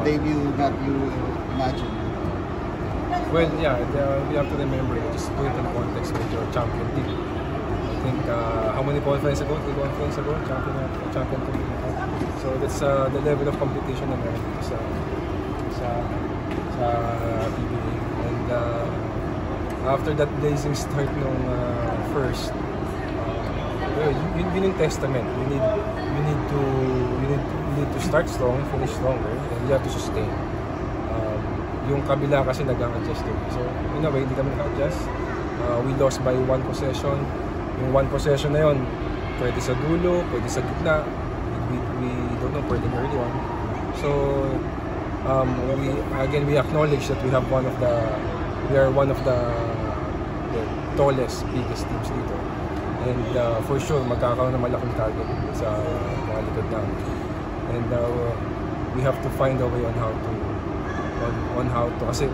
debut that you imagine? Well, yeah, we have to remember, just put it in context with your champion team. I think, how many qualifiers ago? 3 qualifiers ago? Champion team. So that's the level of competition na meron sa PBA. And after that blazing start nung first, yun yung testament. You need to start strong, finish stronger, and you have to sustain. Yung kabila kasi nag-adjust din. So in a way, hindi kami naka-adjust. We lost by 1 possession. Yung 1 possession na yun, pwede sa dulo, pwede sa gitna. We don't know, pwede early on. So we acknowledge that we are one of the tallest, biggest teams dito. And for sure, magkakaroon ng malaking target sa mga likod namin. And we have to find a way on how to, kasi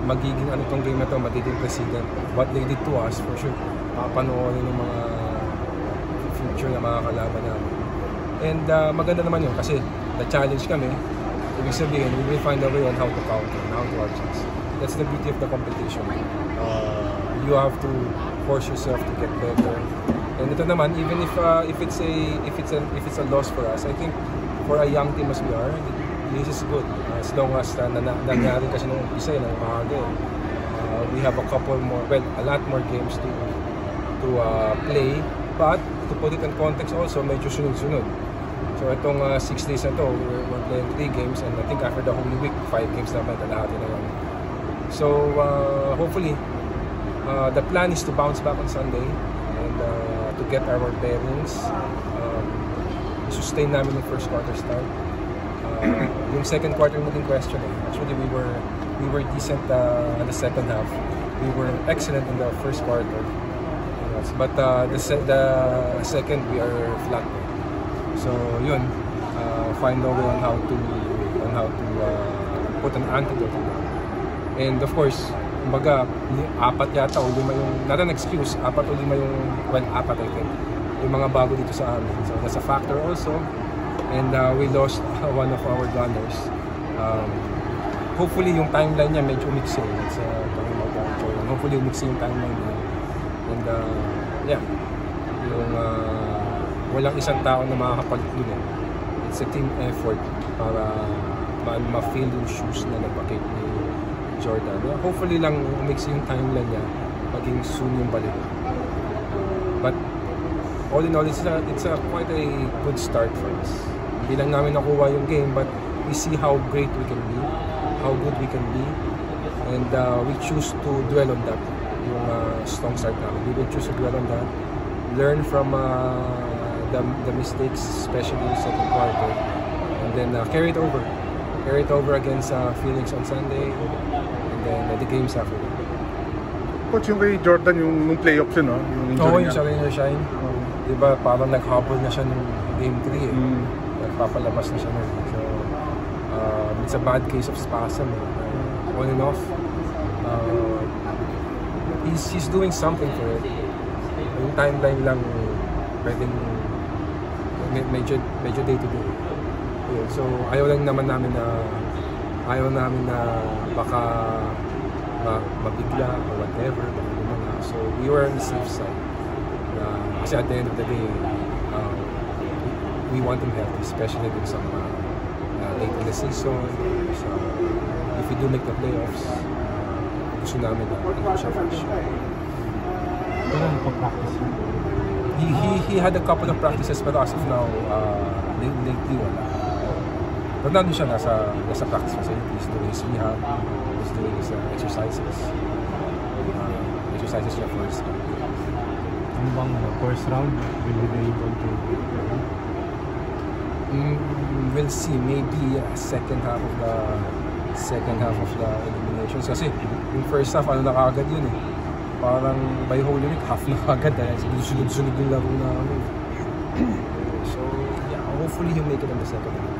magiging ano tong game na to, magiging precedent. What they did to us, for sure, papanoorin ng mga future na mga kalaban namin. And maganda naman yun, kasi na-challenge kami. Ibig sabihin, we will find a way on how to counter and how to adjust. That's the beauty of the competition. You have to force yourself to get better. And ito naman, even if it's a loss for us, I think for a young team as we are, this is good. As long as nangyari kasi nung umpisa ng maaga, we have a lot more games to play. But to put it in context also, medyo sunod-sunod. So itong 6 days na to, we're playing 3 games, and I think after the Holy Week, 5 games naman, kalahati na yun. So hopefully, the plan is to bounce back on Sunday and to get our bearings. Sustain namin yung first quarter start. Yung second quarter naging question eh. Actually, we were decent in the second half. We were excellent in the first quarter. But the second, we are flat. So yun, find a way on how to put an antidote to that. And of course, kumbaga, 4 yata o 5 yung, not an excuse, 4 o 5 yung, well, 4 I think, yung mga bago dito sa amin. So that's a factor also. And we lost one of our gunners. Hopefully yung timeline niya medyo umiksi. Hopefully umiksi yung timeline niya. And yeah, yung walang isang tao na makakapalit dun eh. It's a team effort para ma-feel yung shoes na nagpakit ni Jordan. Hopefully lang umiksi yung timeline niya, maging soon yung balik. But all in all, it's quite a good start for us. Hindi lang namin nakuha yung game, but we see how great we can be, how good we can be, and we choose to dwell on that, yung strong start namin. We will choose to dwell on that, learn from the mistakes, especially in the second quarter, and then carry it over against Phoenix on Sunday, and then the games after that. Coach, yung kay Jordan, yung playoffs yun, no? Yung injury yung sa Rain or Shine. Diba, parang nag-hobble na siya nung game 3 eh. Nagpapalabas na siya nun. So, it's a bad case of spasm. On and off. He's doing something for it. Yung timeline lang, pwedeng medyo day to day. Yeah, so, ayaw namin na baka mabigla or whatever. So, we were on the safe side. Kasi at the end of the day, we want him healthy, especially with some late in the season. So, if we do make the playoffs, gusto namin na ito siya fresh. He had a couple of practices, pero as of now, lately wala. But nandun siya nasa practice facility. He's doing his rehab, he's doing his exercises. Exercises siya first. Ano bang first round, will we be able to we'll see, maybe second half of the eliminations, kasi yung first half na kaagad yun eh, parang by Holy Week half na kaagad sunod-sunod yung laro na so yeah, hopefully he'll make it on the second half.